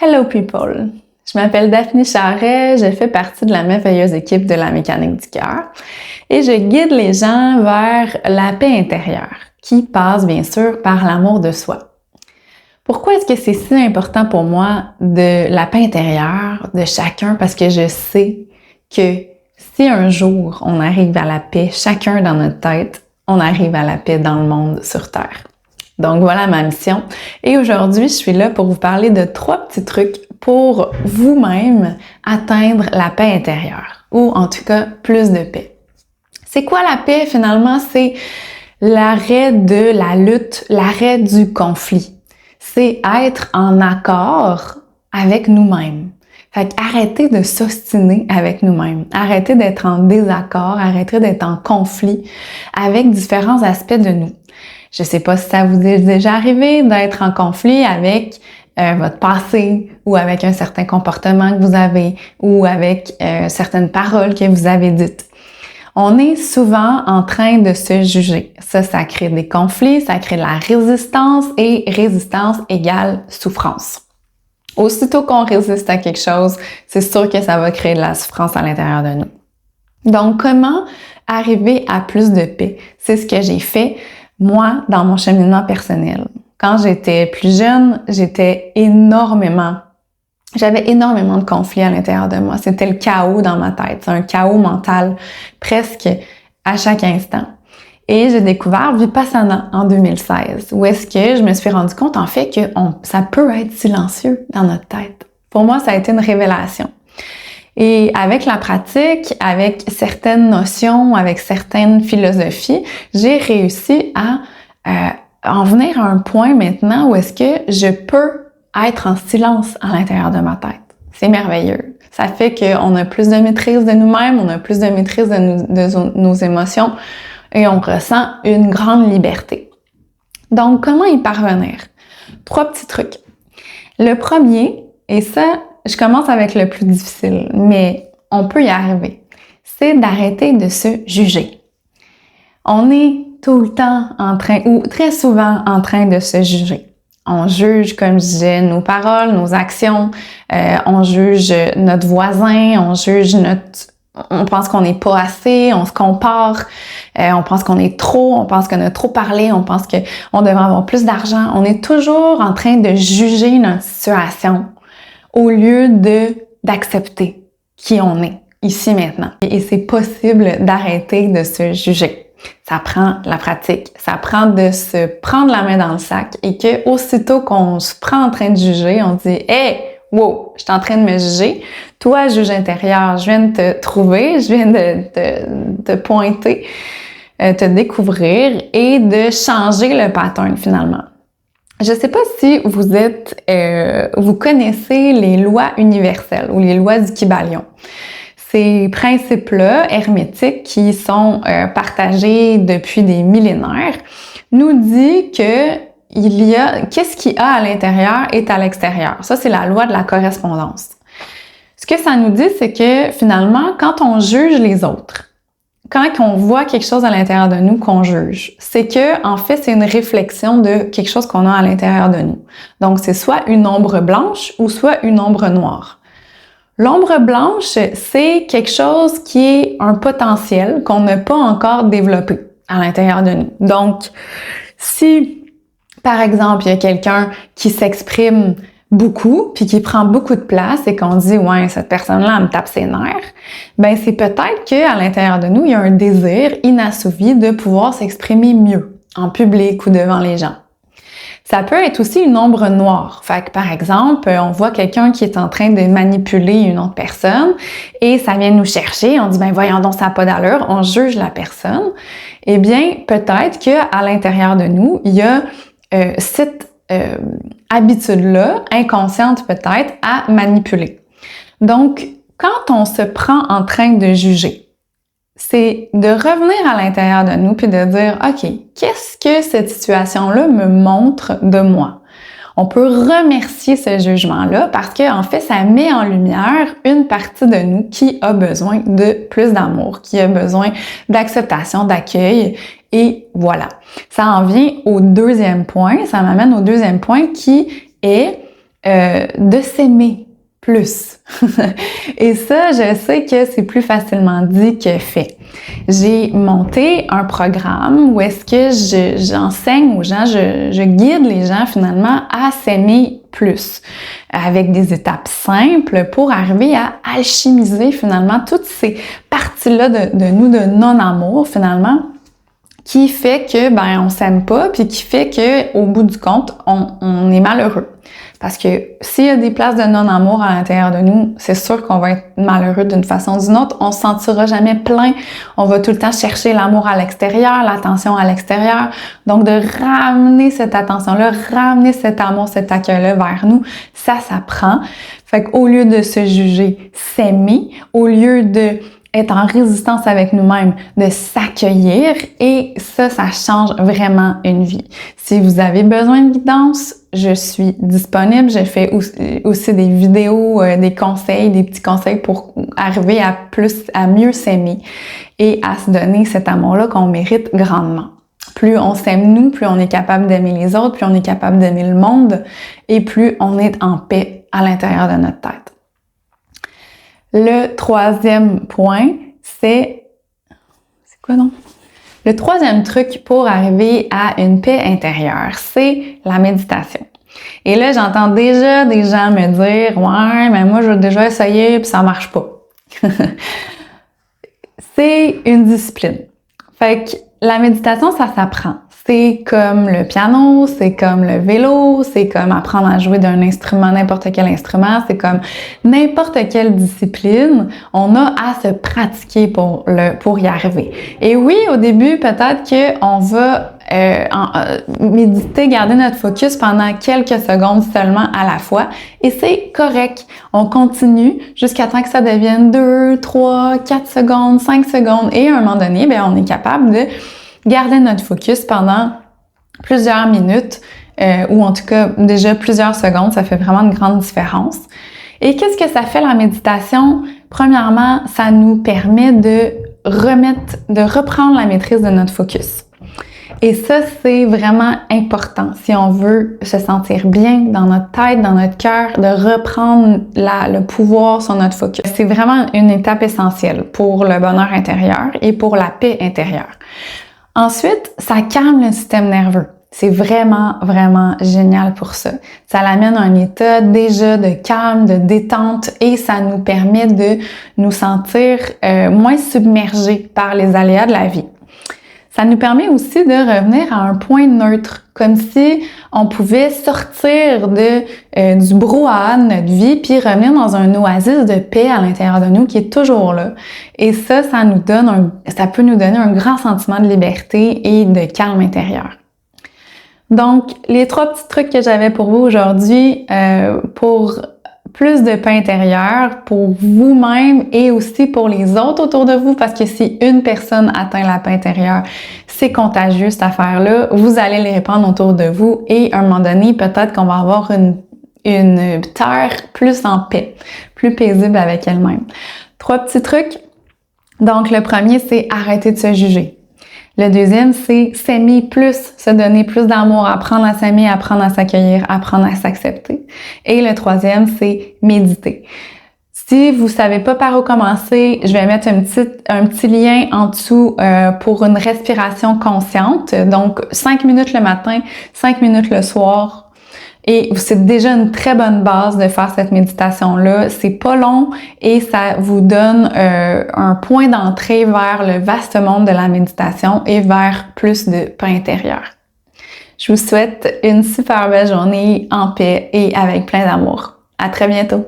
Hello people! Je m'appelle Daphné Charret, je fais partie de la merveilleuse équipe de la mécanique du cœur et je guide les gens vers la paix intérieure qui passe bien sûr par l'amour de soi. Pourquoi est-ce que c'est si important pour moi de la paix intérieure de chacun? Parce que je sais que si un jour on arrive à la paix, chacun dans notre tête, on arrive à la paix dans le monde sur Terre. Donc voilà ma mission. Et aujourd'hui, je suis là pour vous parler de 3 petits trucs pour vous-même atteindre la paix intérieure, ou en tout cas plus de paix. C'est quoi la paix finalement? C'est l'arrêt de la lutte, l'arrêt du conflit. C'est être en accord avec nous-mêmes. Fait qu'arrêtez de s'ostiner avec nous-mêmes. Arrêtez d'être en désaccord, arrêtez d'être en conflit avec différents aspects de nous. Je sais pas si ça vous est déjà arrivé d'être en conflit avec votre passé ou avec un certain comportement que vous avez ou avec certaines paroles que vous avez dites. On est souvent en train de se juger. Ça crée des conflits, ça crée de la résistance et résistance égale souffrance. Aussitôt qu'on résiste à quelque chose, c'est sûr que ça va créer de la souffrance à l'intérieur de nous. Donc, comment arriver à plus de paix? C'est ce que j'ai fait, moi, dans mon cheminement personnel. Quand j'étais plus jeune, j'avais énormément de conflits à l'intérieur de moi. C'était le chaos dans ma tête. C'est un chaos mental presque à chaque instant. Et j'ai découvert Vipassana en 2016, où est-ce que je me suis rendu compte en fait que ça peut être silencieux dans notre tête. Pour moi, ça a été une révélation. Et avec la pratique, avec certaines notions, avec certaines philosophies, j'ai réussi à en venir à un point maintenant où est-ce que je peux être en silence à l'intérieur de ma tête. C'est merveilleux. Ça fait qu'on a plus de maîtrise de nous-mêmes, on a plus de maîtrise de nos émotions et on ressent une grande liberté. Donc, comment y parvenir? 3 petits trucs. Le premier, et ça, je commence avec le plus difficile, mais on peut y arriver, c'est d'arrêter de se juger. On est tout le temps en train, ou très souvent en train de se juger. On juge, comme je disais, nos paroles, nos actions, on juge notre voisin, on pense qu'on n'est pas assez, on se compare, on pense qu'on est trop, on pense qu'on a trop parlé, on pense qu'on devrait avoir plus d'argent. On est toujours en train de juger notre situation au lieu d'accepter qui on est, ici, maintenant. Et c'est possible d'arrêter de se juger. Ça prend la pratique, ça prend de se prendre la main dans le sac et que aussitôt qu'on se prend en train de juger, on dit « Hey, wow, je suis en train de me juger. Toi, juge intérieur, je viens de te trouver, je viens de te pointer, te découvrir et de changer le pattern finalement. » Je sais pas si vous connaissez les lois universelles ou les lois du Kybalion. Ces principes-là hermétiques qui sont partagés depuis des millénaires nous dit que qu'est-ce qu'il y a à l'intérieur est à l'extérieur. Ça, c'est la loi de la correspondance. Ce que ça nous dit, c'est que finalement, quand on juge les autres, quand on voit quelque chose à l'intérieur de nous qu'on juge, c'est que en fait, c'est une réflexion de quelque chose qu'on a à l'intérieur de nous. Donc, c'est soit une ombre blanche ou soit une ombre noire. L'ombre blanche, c'est quelque chose qui est un potentiel qu'on n'a pas encore développé à l'intérieur de nous. Donc, si, par exemple, il y a quelqu'un qui s'exprime beaucoup, puis qui prend beaucoup de place et qu'on dit « Ouais, cette personne-là, elle me tape ses nerfs », ben c'est peut-être qu'à l'intérieur de nous, il y a un désir inassouvi de pouvoir s'exprimer mieux en public ou devant les gens. Ça peut être aussi une ombre noire. Fait que, par exemple, on voit quelqu'un qui est en train de manipuler une autre personne et ça vient nous chercher. On dit, ben voyons donc, ça n'a pas d'allure. On juge la personne. Eh bien, peut-être qu'à l'intérieur de nous, il y a cette habitude-là, inconsciente peut-être, à manipuler. Donc, quand on se prend en train de juger, c'est de revenir à l'intérieur de nous puis de dire, OK, qu'est-ce que cette situation-là me montre de moi? On peut remercier ce jugement-là parce que, en fait, ça met en lumière une partie de nous qui a besoin de plus d'amour, qui a besoin d'acceptation, d'accueil. Et voilà. Ça en vient au deuxième point. Ça m'amène au deuxième point qui est de s'aimer plus. Et ça, je sais que c'est plus facilement dit que fait. J'ai monté un programme où est-ce que j'enseigne aux gens, je guide les gens finalement à s'aimer plus, avec des étapes simples pour arriver à alchimiser finalement toutes ces parties-là de nous de non-amour finalement, qui fait que on s'aime pas, puis qui fait que au bout du compte, on est malheureux. Parce que s'il y a des places de non-amour à l'intérieur de nous, c'est sûr qu'on va être malheureux d'une façon ou d'une autre. On se sentira jamais plein. On va tout le temps chercher l'amour à l'extérieur, l'attention à l'extérieur. Donc, de ramener cette attention-là, ramener cet amour, cet accueil-là vers nous, ça prend. Fait qu'au lieu de se juger, s'aimer, au lieu de être en résistance avec nous-mêmes, de s'accueillir, et ça change vraiment une vie. Si vous avez besoin de guidance, je suis disponible. Je fais aussi des vidéos, des conseils, des petits conseils pour arriver à mieux s'aimer et à se donner cet amour-là qu'on mérite grandement. Plus on s'aime nous, plus on est capable d'aimer les autres, plus on est capable d'aimer le monde, et plus on est en paix à l'intérieur de notre tête. Le troisième point, c'est quoi donc? Le troisième truc pour arriver à une paix intérieure, c'est la méditation. Et là, j'entends déjà des gens me dire « Ouais, mais moi, j'ai déjà essayé puis ça marche pas. » C'est une discipline. Fait que la méditation, ça s'apprend. C'est comme le piano, c'est comme le vélo, c'est comme apprendre à jouer d'un instrument, n'importe quel instrument, c'est comme n'importe quelle discipline, on a à se pratiquer pour y arriver. Et oui, au début, peut-être qu'on va méditer, garder notre focus pendant quelques secondes seulement à la fois, et c'est correct. On continue jusqu'à temps que ça devienne 2, 3, 4 secondes, 5 secondes, et à un moment donné, on est capable de garder notre focus pendant plusieurs minutes, ou en tout cas déjà plusieurs secondes, ça fait vraiment une grande différence. Et qu'est-ce que ça fait la méditation? Premièrement, ça nous permet de reprendre la maîtrise de notre focus. Et ça, c'est vraiment important si on veut se sentir bien dans notre tête, dans notre cœur, de reprendre le pouvoir sur notre focus. C'est vraiment une étape essentielle pour le bonheur intérieur et pour la paix intérieure. Ensuite, ça calme le système nerveux. C'est vraiment, vraiment génial pour ça. Ça l'amène à un état déjà de calme, de détente, et ça nous permet de nous sentir moins submergés par les aléas de la vie. Ça nous permet aussi de revenir à un point neutre, comme si on pouvait sortir du brouhaha de notre vie puis revenir dans un oasis de paix à l'intérieur de nous qui est toujours là. Et ça peut nous donner un grand sentiment de liberté et de calme intérieur. Donc, les 3 petits trucs que j'avais pour vous aujourd'hui pour plus de paix intérieure pour vous-même et aussi pour les autres autour de vous, parce que si une personne atteint la paix intérieure, c'est contagieux cette affaire-là, vous allez les répandre autour de vous, et à un moment donné, peut-être qu'on va avoir une terre plus en paix, plus paisible avec elle-même. 3 petits trucs. Donc, le premier, c'est arrêter de se juger. Le deuxième, c'est s'aimer plus, se donner plus d'amour, apprendre à s'aimer, apprendre à s'accueillir, apprendre à s'accepter. Et le troisième, c'est méditer. Si vous savez pas par où commencer, je vais mettre un petit lien en dessous pour une respiration consciente. Donc, 5 minutes le matin, 5 minutes le soir. Et c'est déjà une très bonne base de faire cette méditation-là. C'est pas long et ça vous donne un point d'entrée vers le vaste monde de la méditation et vers plus de paix intérieure. Je vous souhaite une super belle journée en paix et avec plein d'amour. À très bientôt!